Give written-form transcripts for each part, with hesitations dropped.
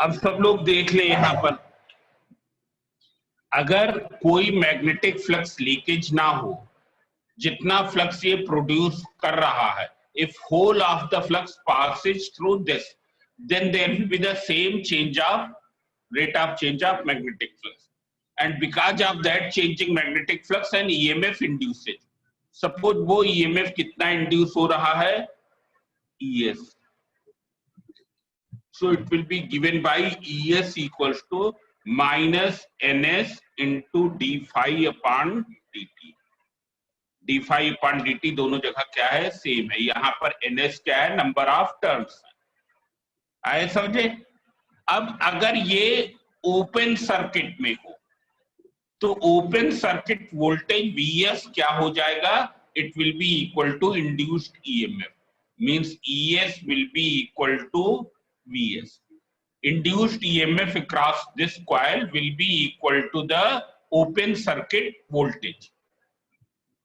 अब सब लोग देख ले यहां पर, अगर कोई मैग्नेटिक फ्लक्स लीकेज ना हो, जितना फ्लक्स ये प्रोड्यूस कर रहा है, if whole of the flux passes through this, then there will be the same change of rate of change of magnetic flux, and because of that changing magnetic flux and EMF induces. Suppose वो EMF कितना induce हो रहा है, ES, so it will be given by ES equals to minus NS into d phi upon dt. D phi upon dt दोनों जगह क्या है, same है। यहां पर ns क्या है, नंबर ऑफ टर्न्स। आए समझे? अब अगर ये ओपन सर्किट में हो तो ओपन सर्किट वोल्टेज Vs क्या हो जाएगा, it will be equal to induced EMF, means ES will be equal to Vs. Induced EMF across this coil will be equal to the open circuit voltage.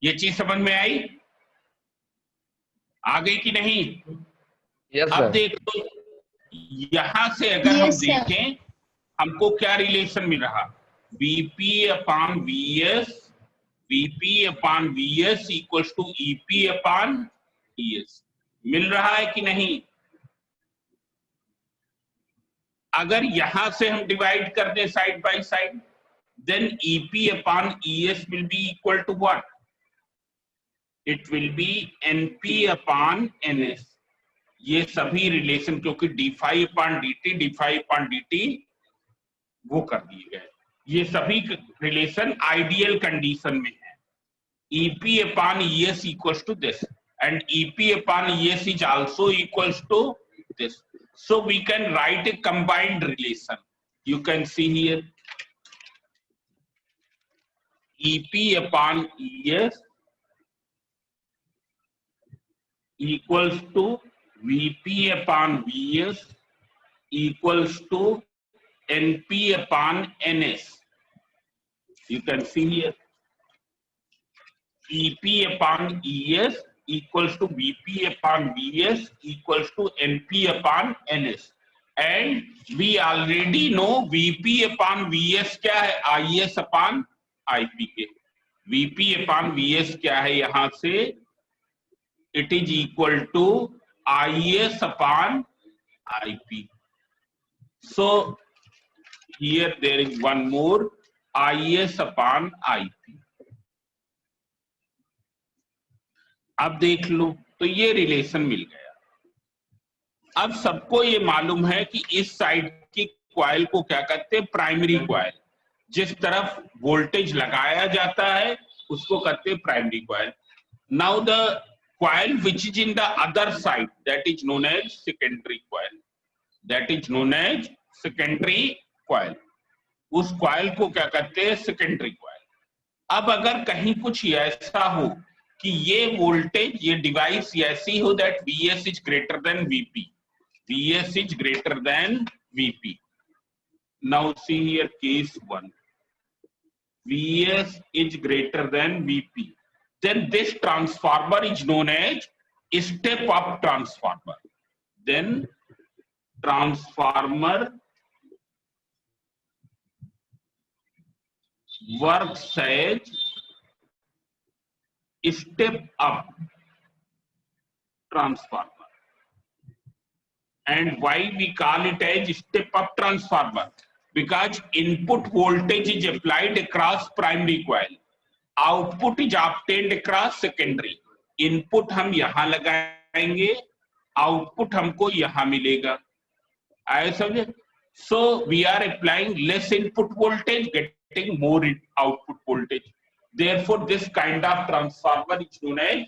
ये चीज समझ में आई? आ गई कि नहीं? Yes, अब sir. देखो यहां से अगर हम देखें, हमको क्या रिलेशन मिल रहा, VP upon VS, VP upon VS equals to EP upon ES, मिल रहा है कि नहीं? अगर यहां से हम डिवाइड कर दें side by side, then EP upon ES will be equal to what? It will be NP upon NS. ये सभी रिलेशन, क्योंकि d phi upon dt वो कर दिए गए, ये सभी रिलेशन आइडियल कंडीशन में है। EP upon ES equals to this and EP upon ES is also equals to this. So we can write a combined relation. You can see here EP upon ES equals to VP upon VS equals to NP upon NS. You can see here EP upon ES equals to VP upon VS equals to NP upon NS. And we already know VP upon VS क्या है, IS upon IP के। VP upon VS क्या है यहां से, it is equal to IS upon IP. So here there is one more, IS upon IP. अब देख लो तो ये रिलेशन मिल गया। अब सबको ये मालूम है कि इस साइड की कॉइल को क्या कहते हैं, प्राइमरी कॉइल। जिस तरफ वोल्टेज लगाया जाता है उसको कहते हैं primary coil. Now the coil which is in the other side, that is known as secondary coil. That is known as secondary coil. उस coil को क्या कहते हैं, secondary coil. अब अगर कहीं कुछ ऐसा हो कि ये वोल्टेज, ये डिवाइस ऐसी हो that Vs is greater than Vp, Vs is greater than Vp. Now see here case 1, Vs is greater than Vp. Then this transformer is known as step up transformer. Then transformer works as step up transformer. And why we call it as step up transformer? Because input voltage is applied across primary coil, output is obtained across secondary. Input हम यहां लगाएंगे, output हमको यहां मिलेगा। आए समझे? So we are applying less input voltage, getting more output voltage. Therefore this kind of transformer is known as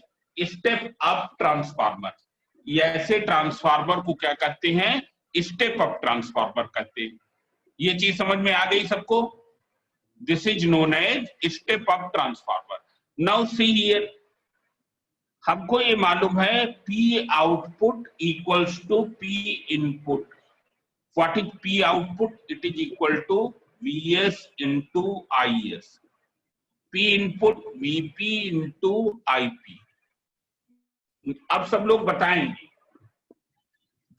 step up transformer. ऐसे transformer को क्या कहते हैं, स्टेप अप ट्रांसफार्मर कहते हैं। ये चीज समझ में आ गई सबको? This is known as step up transformer. Now see here, हमको ये मालूम है P output equals to P input. What is P output? It is equal to Vs into Is. P input Vp into Ip. अब सब लोग बताएंगे,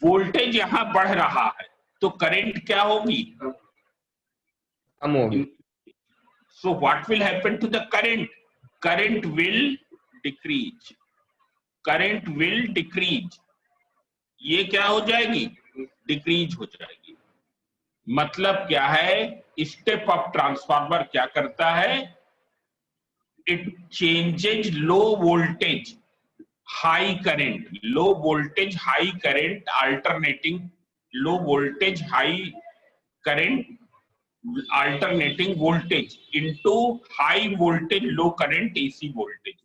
voltage यहां बढ़ रहा है तो करंट क्या होगी, कम होगी। so what will happen to the current, current will decrease, current will decrease, ये क्या हो जाएगी, डिक्रीज हो जाएगी। मतलब क्या है, स्टेप अप ट्रांसफार्मर क्या करता है, it changes low voltage high current, low voltage high current alternating, low voltage high current alternating voltage into high voltage low current AC voltage.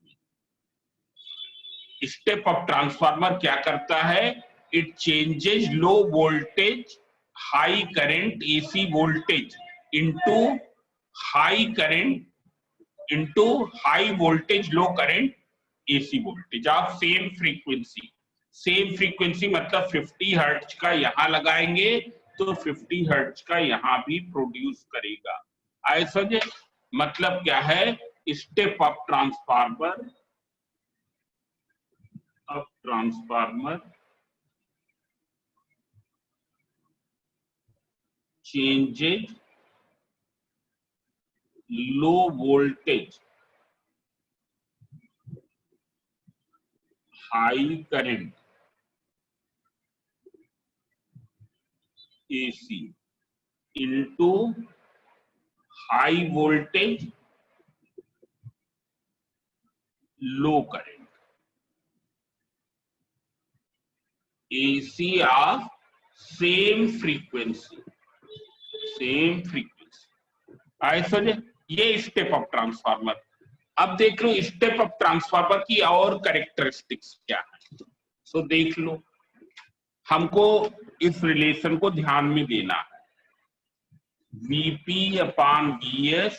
Step up transformer क्या करता है, it changes low voltage high current AC voltage into high current into high voltage low current AC voltage of same frequency. Same frequency मतलब 50 hertz का यहां लगाएंगे तो 50 hertz का यहां भी प्रोड्यूस करेगा। आए समझे, मतलब क्या है, step up transformer, up transformer changes low voltage high current AC into high voltage low current AC of same frequency, same frequency. आए समझे, ये स्टेप अप ट्रांसफार्मर। अब देख लो स्टेप अप ट्रांसफार्मर की और कैरेक्टरिस्टिक्स क्या है, सो देख लो, हमको इस रिलेशन को ध्यान में देना है, Vp upon Vs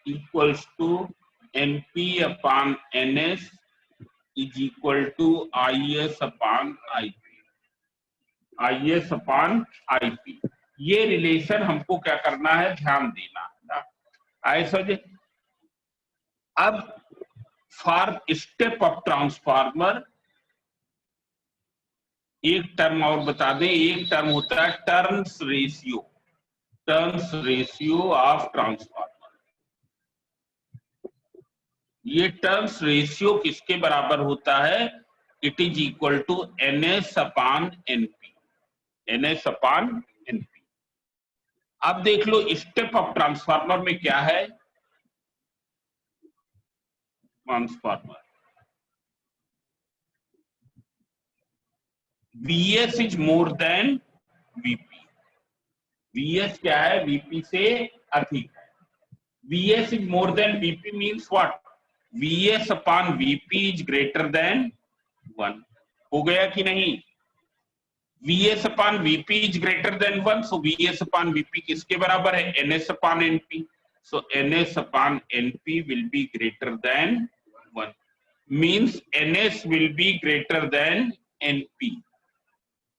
equals to Np upon Ns is equal to Is upon Ip, Is upon Ip। ये रिलेशन हमको क्या करना है, ध्यान देना है। आए समझे, अब फॉर स्टेप अप ट्रांसफार्मर एक टर्म और बता दें, एक टर्म होता है turns ratio, turns ratio of transformer. ये टर्न्स रेशियो किसके बराबर होता है, it is equal to Ns upon Np, Ns upon Np। अब देख लो स्टेप अप ट्रांसफार्मर में क्या है, transformer Vs is more than Vp, Vs क्या है, Vp से अधिक है। Vs is more than Vp means what, Vs upon Vp is greater than 1। हो गया कि नहीं, Vs upon Vp is greater than 1, so Vs upon Vp किसके बराबर है, Ns upon Np, so Ns upon Np will be greater than 1, means Ns will be greater than Np।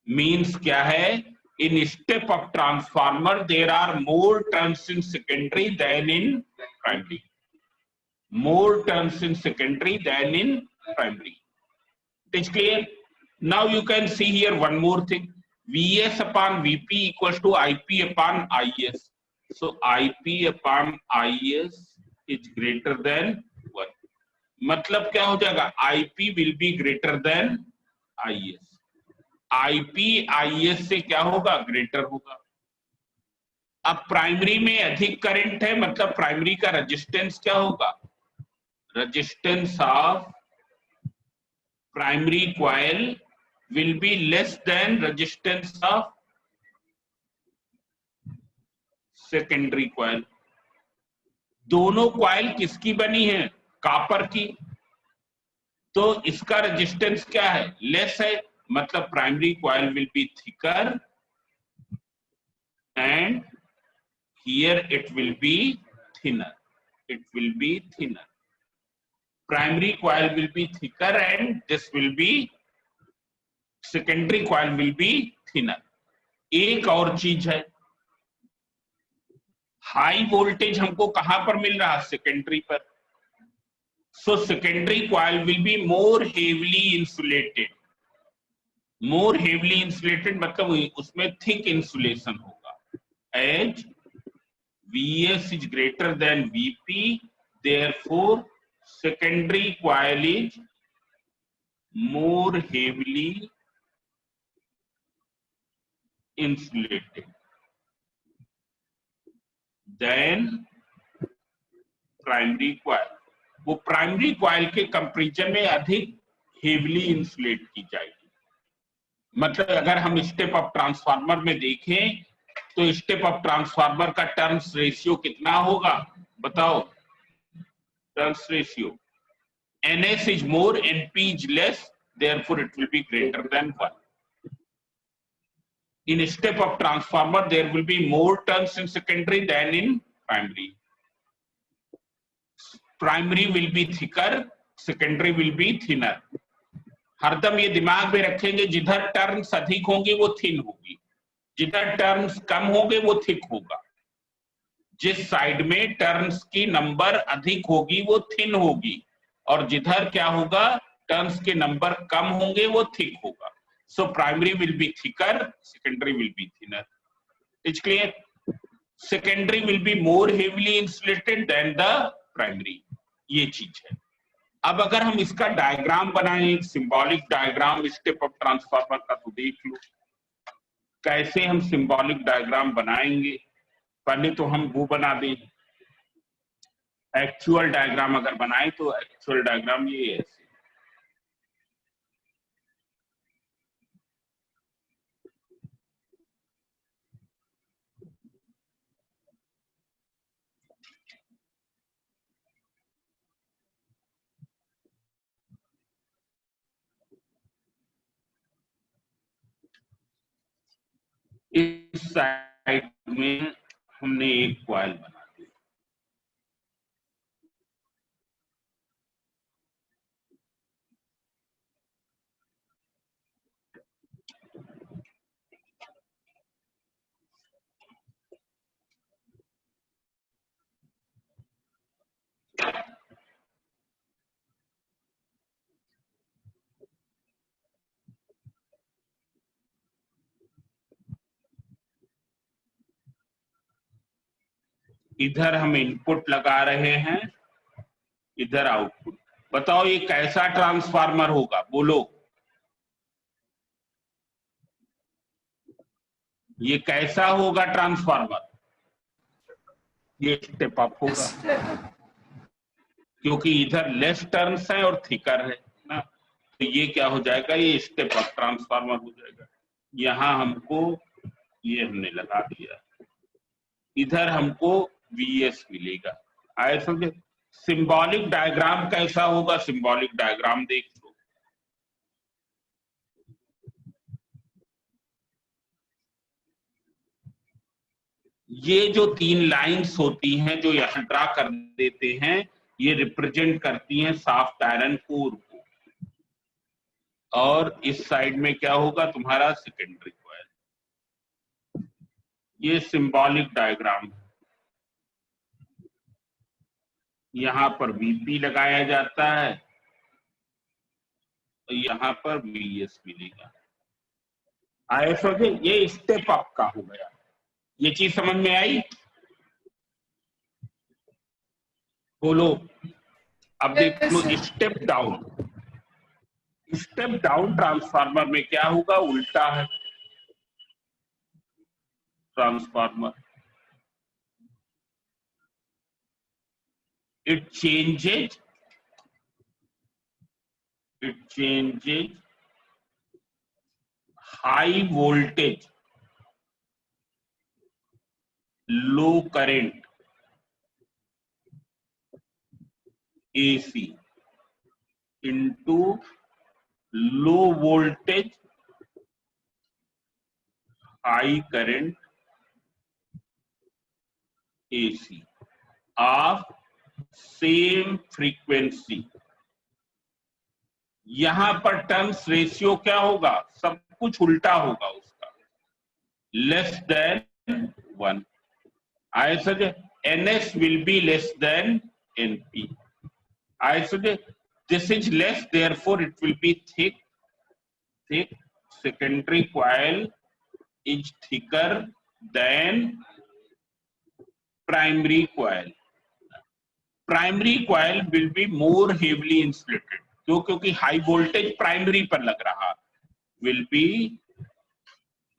Means क्या है, in step up transformer there are more turns in secondary than in primary, more turns in secondary than in primary. It is clear. Now you can see here one more thing, Vs upon Vp equals to Ip upon Is, so Ip upon Is is greater than 1, मतलब क्या हो जाएगा, Ip will be greater than Is, Ip Is से क्या होगा, greater होगा। अब primary में अधिक करंट है, मतलब प्राइमरी का रेजिस्टेंस क्या होगा, resistance of primary coil will be less than resistance of secondary coil। दोनों कॉइल किसकी बनी है, कॉपर की, तो इसका रेजिस्टेंस क्या है, लेस है, मतलब primary coil will B thicker and here it will B thinner, it will B thinner, primary coil will B thicker and this will be, secondary coil will B thinner. एक और चीज है, high voltage हमको कहां पर मिल रहा है, secondary पर, so secondary coil will be more heavily insulated, more heavily insulated मतलब उसमें थिक इंसुलेशन होगा. As Vs is greater than Vp, therefore secondary coil is more heavily insulated than primary coil. वो प्राइमरी कॉइल के comparison में अधिक heavily insulate की जाएगी. मतलब अगर हम स्टेप अप ट्रांसफार्मर में देखें तो स्टेप अप ट्रांसफार्मर का टर्न्स रेशियो कितना होगा बताओ. Turns ratio NS is more, NP is less, therefore it will be greater than 1. In step up transformer there will be more turns in secondary than in primary. Primary will be thicker, secondary will be thinner. हरदम ये दिमाग में रखेंगे, जिधर turns अधिक होंगी वो thin होगी, जिधर टर्न्स कम होंगे वो थिक होगा. जिस साइड में टर्न्स की नंबर अधिक होगी वो थिन होगी, और जिधर क्या होगा टर्न्स के नंबर कम होंगे वो थिक होगा. So primary will be thicker, secondary will be thinner. It's clear? Secondary will be more heavily insulated than the primary. ये चीज है. अब अगर हम इसका डायग्राम बनाएं, symbolic diagram step up transformer का, तो देख लो कैसे हम सिंबॉलिक डायग्राम बनाएंगे. पहले तो हम वो बना दें एक्चुअल डायग्राम. अगर बनाए तो एक्चुअल डायग्राम ये है. इस साइड में हमने एक कॉइल बना दी. इधर हम इनपुट लगा रहे हैं, इधर आउटपुट. बताओ ये कैसा ट्रांसफार्मर होगा, बोलो. ये कैसा होगा ट्रांसफार्मर? ये स्टेप अप होगा क्योंकि इधर लेस टर्न्स है और थिकर है ना. तो ये क्या हो जाएगा, ये स्टेप अप ट्रांसफार्मर हो जाएगा. यहां हमको ये हमने लगा दिया, इधर हमको Vs मिलेगा. आए समझे? सिंबॉलिक डायग्राम कैसा होगा, सिंबॉलिक डायग्राम देख लो. ये जो 3 लाइंस होती हैं जो यहां ड्रा कर देते हैं, ये रिप्रेजेंट करती हैं सॉफ्ट आयरन कोर को, और इस साइड में क्या होगा तुम्हारा सेकेंडरी कॉइल. ये सिंबॉलिक डायग्राम है. यहां पर Vp लगाया जाता है, तो यहां पर Vs मिलेगा. आए समझे? ये स्टेप अप का हो गया. ये चीज समझ में आई? बोलो. अब देखो step down. Step down transformer में क्या होगा, उल्टा है transformer. it changes high voltage, low current AC into low voltage high current AC of same frequency. यहां पर टर्न्स रेशियो क्या होगा, सब कुछ उल्टा होगा उसका, less than 1. I suggest NS will be less than NP. I suggest this is less, therefore it will be thick. secondary coil is thicker than primary coil. Primary coil will be more heavily insulated. क्यों? क्योंकि high voltage primary पर लग रहा, will be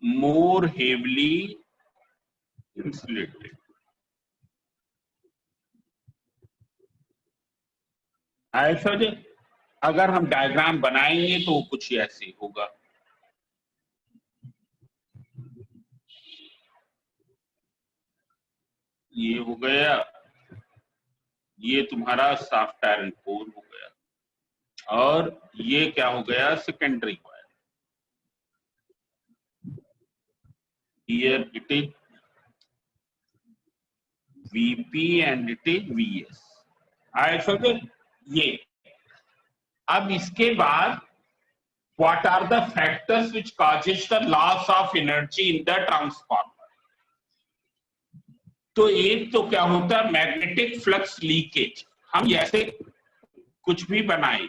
more heavily insulated. ऐसा जो अगर हम diagram बनाएंगे तो कुछ ऐसे होगा। ये हो गया, ये तुम्हारा सॉफ्ट आयरन कोर हो गया, और ये क्या हो गया? Secondary coil. Here it is VP and it is VS. I forget ये। अब इसके बाद what are the factors which causes the loss of energy in the transformer? तो एक तो क्या होता है? Magnetic flux leakage. हम ऐसे कुछ भी बनाए,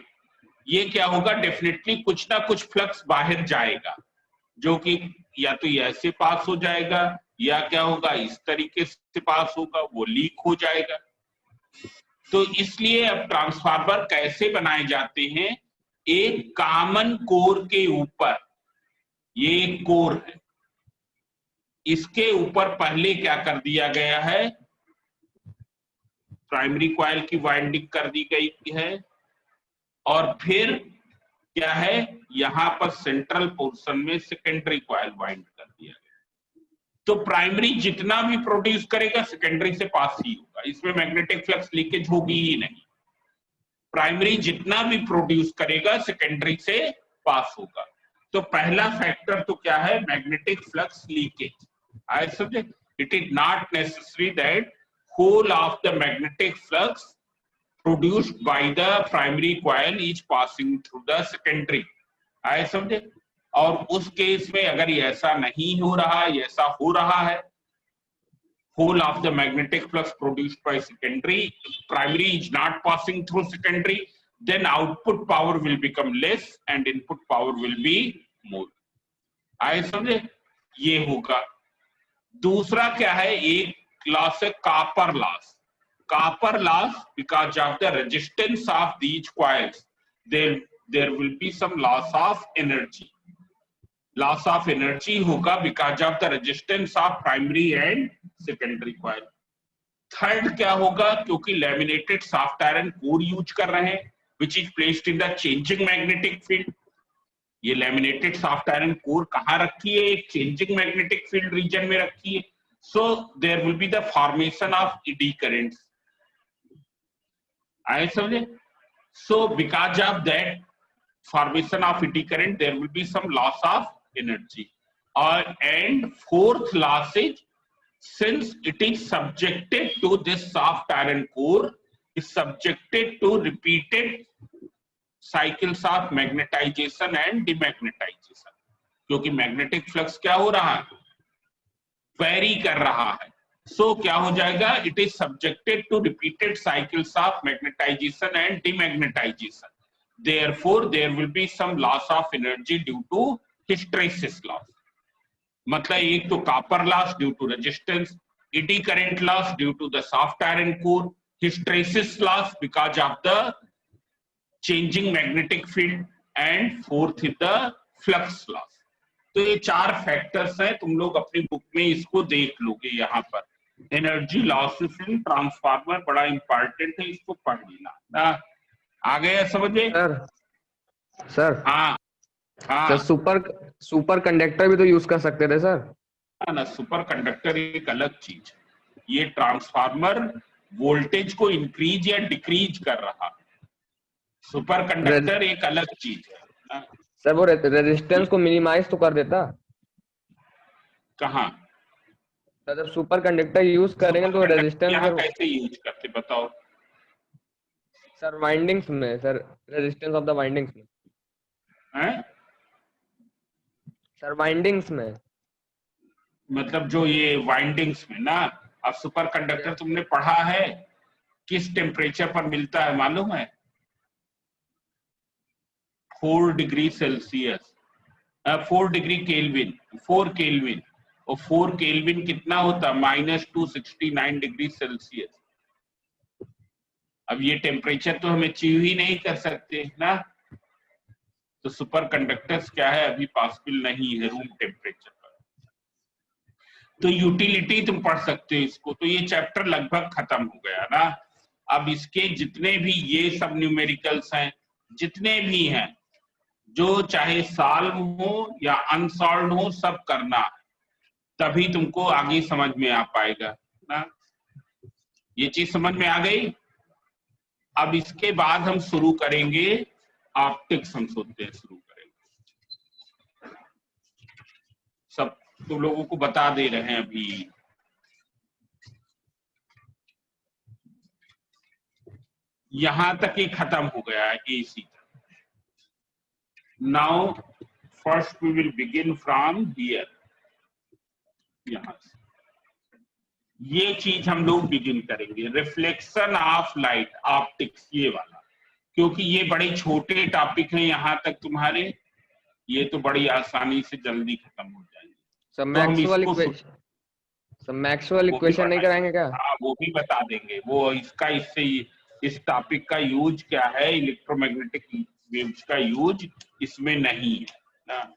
ये क्या होगा? डेफिनेटली कुछ ना कुछ फ्लक्स बाहर जाएगा, जो कि या तो ऐसे पास हो जाएगा, या क्या होगा? इस तरीके से पास होगा, वो लीक हो जाएगा। तो इसलिए अब ट्रांसफार्मर कैसे बनाए जाते हैं? एक कॉमन कोर के ऊपर, ये एक कोर है, इसके ऊपर पहले क्या कर दिया गया है? प्राइमरी कॉइल की वाइंडिंग कर दी गई है, और फिर क्या है? यहां पर सेंट्रल पोर्शन में सेकेंडरी कॉइल वाइंड कर दिया गया। तो प्राइमरी जितना भी प्रोड्यूस करेगा सेकेंडरी से पास ही होगा, इसमें मैग्नेटिक फ्लक्स लीकेज होगी ही नहीं। प्राइमरी जितना भी प्रोड्यूस करेगा सेकेंडरी से पास होगा। तो पहला फैक्टर तो क्या है? Magnetic flux leakage. आई समझे? It is not necessary that whole of the magnetic flux produced by the primary coil is passing through the secondary. आए समझे? और उस केस में अगर ये ऐसा नहीं हो रहा, ऐसा हो रहा है, whole of the magnetic flux produced by secondary, primary is not passing through secondary, then output power will become less and input power will be more. आए समझे? ये होगा। दूसरा क्या है? एक लॉस है copper loss. Copper loss, because of the resistance of these coils, there will be some loss of energy. Loss of energy होगा because of the resistance of primary and secondary coil. Third क्या होगा? क्योंकि laminated soft iron core use कर रहे हैं, which is placed in the changing magnetic field. ये laminated soft iron core कहाँ रखी है? एक changing magnetic field region में रखी है. So there will be the formation of eddy currents. आए समझे? So because of that formation of eddy current, there will be some loss of energy. And fourth loss is, since it is subjected to this soft iron core, is subjected to repeated cycles of magnetization and demagnetization. क्योंकि magnetic flux क्या हो रहा है? Very कर रहा है। So क्या हो जाएगा? It is subjected to repeated cycles of magnetization and demagnetization. Therefore, there will be some loss of energy due to hysteresis loss. मतलब एक तो copper loss due to resistance, eddy current loss due to the soft iron core, hysteresis loss because of the changing magnetic field, and fourth is the flux loss. तो ये चार factors हैं, तुम लोग अपनी बुक में इसको देख लोगे। यहाँ पर एनर्जी लॉसेस इन ट्रांसफार्मर बड़ा इंपॉर्टेंट है, इसको पढ़ लेना। आ गया समझ में? सर हाँ हाँ सर, सुपर कंडक्टर भी तो यूज कर सकते थे सर। ना, सुपर कंडक्टर एक अलग चीज है। ये ट्रांसफार्मर वोल्टेज को इंक्रीज या डिक्रीज कर रहा, सुपर कंडक्टर एक अलग चीज है। सर वो रेजिस्टेंस को मिनिमाइज तो कर देता। कहाँ? जब सुपर कंडक्टर यूज करेंगे तो रेजिस्टेंस कैसे यूज करते बताओ? सर वाइंडिंग्स में, sir resistance of the windings में। हैं? सर वाइंडिंग्स में, मतलब जो ये वाइंडिंग्स में ना। अब सुपर कंडक्टर तुमने पढ़ा है, किस टेम्परेचर पर मिलता है मालूम है? 4 degree Celsius. 4 degree kelvin, 4 kelvin, और 4 केल्विन कितना होता है? -269 डिग्री सेल्सियस। अब ये टेम्परेचर तो हम अचीव ही नहीं कर सकते ना, तो सुपर कंडक्टर्स क्या है, अभी पॉसिबल नहीं है रूम टेम्परेचर पर। तो यूटिलिटी तुम पढ़ सकते हो इसको। तो ये चैप्टर लगभग खत्म हो गया ना। अब इसके जितने भी ये सब न्यूमेरिकल्स हैं, जितने भी हैं, जो चाहे सॉल्व हो या अनसॉल्व हो, सब करना है, तभी तुमको आगे समझ में आ पाएगा ना। ये चीज समझ में आ गई। अब इसके बाद हम शुरू करेंगे ऑप्टिक्स, हम सोचते हैं शुरू करेंगे। सब तुम लोगों को बता दे रहे हैं अभी। यहां तक ही खत्म हो गया है एसी तक। Now first we will begin from here, यहां से ये चीज हम लोग बिगिन करेंगे, रिफ्लेक्शन ऑफ लाइट, ऑप्टिक्स, ये वाला, क्योंकि ये बड़े छोटे टॉपिक हैं यहां तक तुम्हारे, ये तो बड़ी आसानी से जल्दी खत्म हो जाएंगे। सर तो हम मैक्सवेल इक्वेशन नहीं कराएंगे क्या? हाँ, वो भी बता देंगे। वो इसका इससे इस टॉपिक का यूज क्या है, इलेक्ट्रोमैग्नेटिक वेव्स का यूज इसमें नहीं है ना।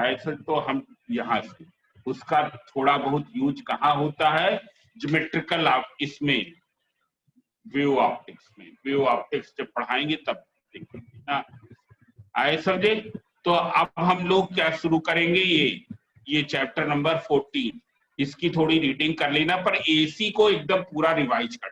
ऐसे तो हम यहाँ से उसका थोड़ा बहुत यूज कहाँ होता है, ज्योमेट्रिकल इसमें, वेव ऑप्टिक्स में। वेव ऑप्टिक्स जब पढ़ाएंगे तब देखेंगे ना। आए समझे? तो अब हम लोग क्या शुरू करेंगे, ये चैप्टर नंबर 14, इसकी थोड़ी रीडिंग कर लेना, पर एसी को एकदम पूरा रिवाइज कर